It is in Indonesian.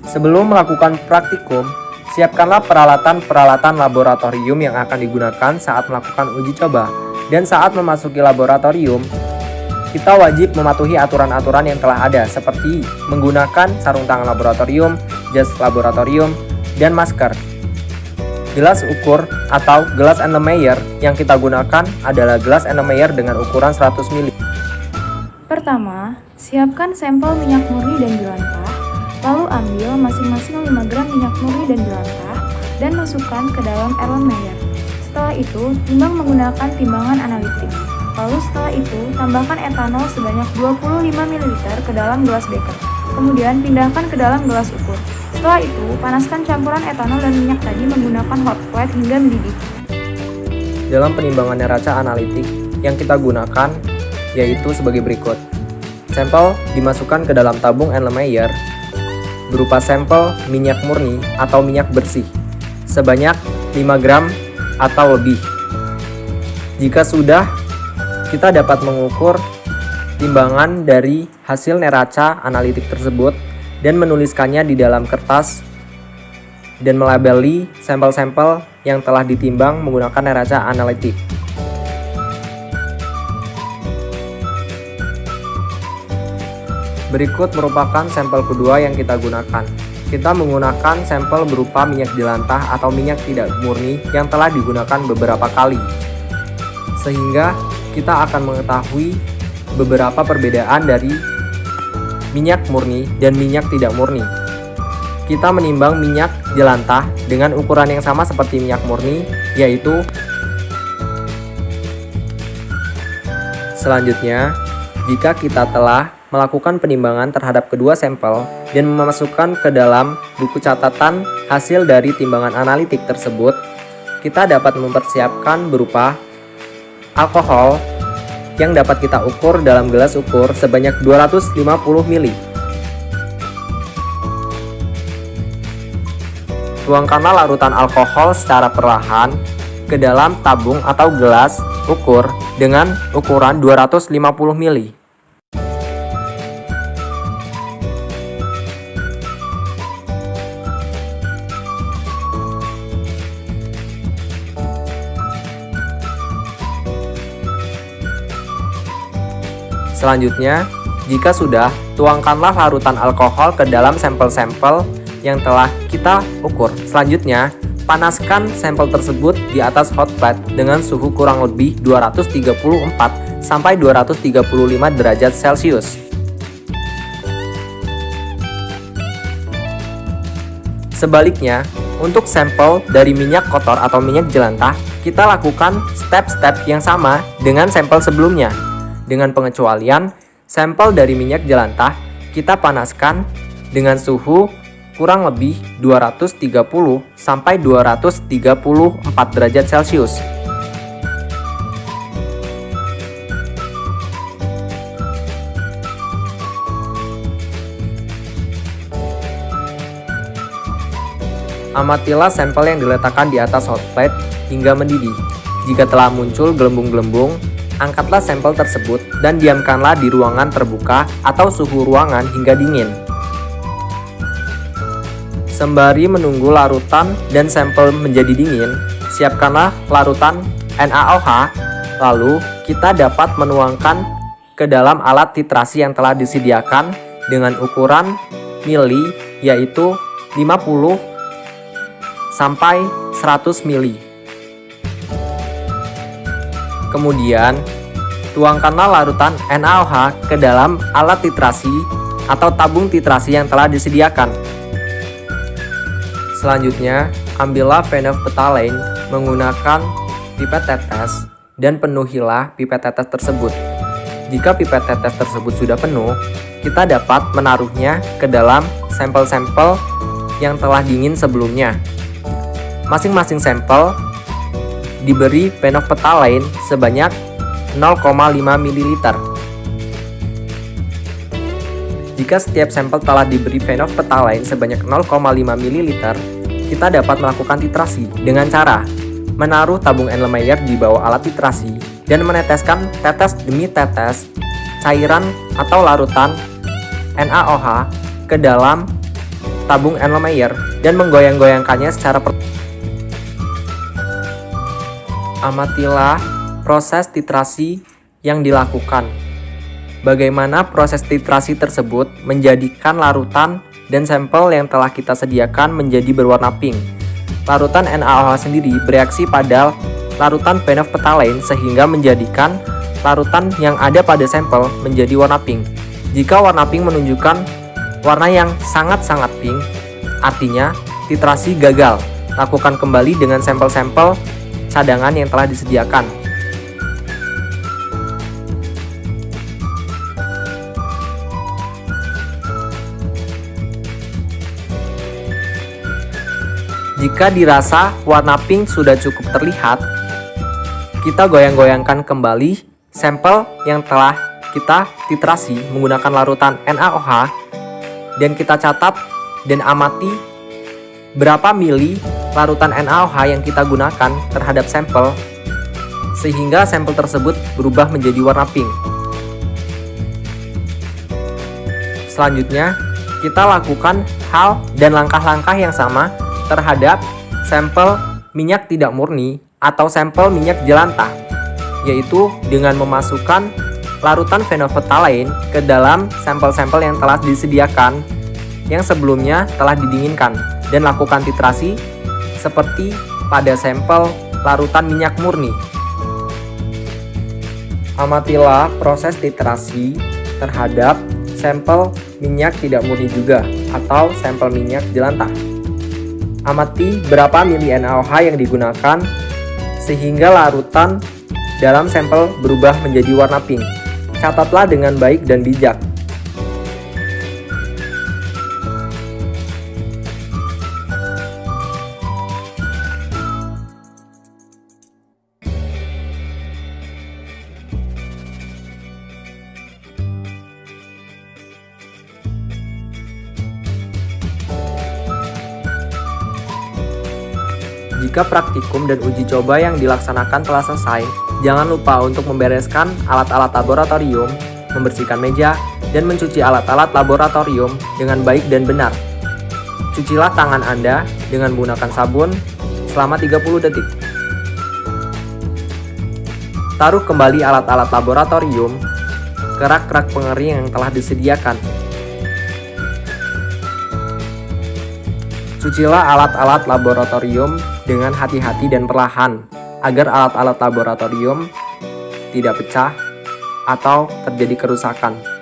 Sebelum melakukan praktikum, siapkanlah peralatan-peralatan laboratorium yang akan digunakan saat melakukan uji coba. Dan saat memasuki laboratorium, kita wajib mematuhi aturan-aturan yang telah ada, seperti menggunakan sarung tangan laboratorium, jas laboratorium, dan masker. Gelas ukur atau gelas Erlenmeyer yang kita gunakan adalah gelas Erlenmeyer dengan ukuran 100 ml. Pertama, siapkan sampel minyak murni dan jelantah, lalu ambil masing-masing 5 gram minyak murni dan jelantah dan masukkan ke dalam Erlenmeyer. Setelah itu, timbang menggunakan timbangan analitik. Lalu setelah itu, tambahkan etanol sebanyak 25 ml ke dalam gelas beker. Kemudian pindahkan ke dalam gelas ukur. Setelah itu, panaskan campuran etanol dan minyak tadi menggunakan hot plate hingga mendidih. Dalam penimbangan neraca analitik yang kita gunakan yaitu sebagai berikut. Sampel dimasukkan ke dalam tabung Erlenmeyer berupa sampel minyak murni atau minyak bersih sebanyak 5 gram atau lebih. Jika sudah, kita dapat mengukur timbangan dari hasil neraca analitik tersebut dan menuliskannya di dalam kertas dan melabeli sampel-sampel yang telah ditimbang menggunakan neraca analitik. Berikut merupakan sampel kedua yang kita gunakan. Kita menggunakan sampel berupa minyak jelantah atau minyak tidak murni yang telah digunakan beberapa kali, sehingga kita akan mengetahui beberapa perbedaan dari minyak murni dan minyak tidak murni. Kita menimbang minyak jelantah dengan ukuran yang sama seperti minyak murni, yaitu selanjutnya, jika kita telah melakukan penimbangan terhadap kedua sampel dan memasukkan ke dalam buku catatan hasil dari timbangan analitik tersebut, kita dapat mempersiapkan berupa alkohol yang dapat kita ukur dalam gelas ukur sebanyak 250 ml. Tuangkanlah larutan alkohol secara perlahan ke dalam tabung atau gelas ukur dengan ukuran 250 ml. Selanjutnya, jika sudah, tuangkanlah larutan alkohol ke dalam sampel-sampel yang telah kita ukur. Selanjutnya, panaskan sampel tersebut di atas hot plate dengan suhu kurang lebih 234 sampai 235 derajat Celcius. Sebaliknya, untuk sampel dari minyak kotor atau minyak jelantah, kita lakukan step-step yang sama dengan sampel sebelumnya. Dengan pengecualian, sampel dari minyak jelantah kita panaskan dengan suhu kurang lebih 230 sampai 234 derajat Celcius. Amatilah sampel yang diletakkan di atas hot plate hingga mendidih. Jika telah muncul gelembung-gelembung, angkatlah sampel tersebut dan diamkanlah di ruangan terbuka atau suhu ruangan hingga dingin. Sembari menunggu larutan dan sampel menjadi dingin, siapkanlah larutan NaOH, lalu kita dapat menuangkan ke dalam alat titrasi yang telah disediakan dengan ukuran mili, yaitu 50 sampai 100 mili. Kemudian, tuangkanlah larutan NaOH ke dalam alat titrasi atau tabung titrasi yang telah disediakan. Selanjutnya, ambillah phenolphthalein menggunakan pipet tetes dan penuhilah pipet tetes tersebut. Jika pipet tetes tersebut sudah penuh, kita dapat menaruhnya ke dalam sampel-sampel yang telah dingin sebelumnya. Masing-masing sampel diberi phenolphthalein sebanyak 0,5 ml. Jika setiap sampel telah diberi phenolphthalein sebanyak 0,5 ml, kita dapat melakukan titrasi dengan cara menaruh tabung Erlenmeyer di bawah alat titrasi dan meneteskan tetes demi tetes cairan atau larutan NaOH ke dalam tabung Erlenmeyer dan menggoyang-goyangkannya secara Amatilah proses titrasi yang dilakukan. Bagaimana proses titrasi tersebut menjadikan larutan dan sampel yang telah kita sediakan menjadi berwarna pink. Larutan NaOH sendiri bereaksi pada larutan phenolphthalein sehingga menjadikan larutan yang ada pada sampel menjadi warna pink. Jika warna pink menunjukkan warna yang sangat-sangat pink, artinya titrasi gagal. Lakukan kembali dengan sampel-sampel cadangan yang telah disediakan. Jika dirasa warna pink sudah cukup terlihat, kita goyang-goyangkan kembali sampel yang telah kita titrasi menggunakan larutan NaOH dan kita catat dan amati berapa mili larutan NaOH yang kita gunakan terhadap sampel sehingga sampel tersebut berubah menjadi warna pink. Selanjutnya, kita lakukan hal dan langkah-langkah yang sama terhadap sampel minyak tidak murni atau sampel minyak jelantah, yaitu dengan memasukkan larutan phenolphthalein ke dalam sampel-sampel yang telah disediakan yang sebelumnya telah didinginkan dan lakukan titrasi seperti pada sampel larutan minyak murni. Amatilah proses titrasi terhadap sampel minyak tidak murni juga atau sampel minyak jelantah. Amati berapa mili NaOH yang digunakan sehingga larutan dalam sampel berubah menjadi warna pink. Catatlah dengan baik dan bijak. Jika praktikum dan uji coba yang dilaksanakan telah selesai, jangan lupa untuk membereskan alat-alat laboratorium, membersihkan meja, dan mencuci alat-alat laboratorium dengan baik dan benar. Cucilah tangan Anda dengan menggunakan sabun selama 30 detik. Taruh kembali alat-alat laboratorium ke rak-rak pengering yang telah disediakan. Cucilah alat-alat laboratorium dengan hati-hati dan perlahan agar alat-alat laboratorium tidak pecah atau terjadi kerusakan.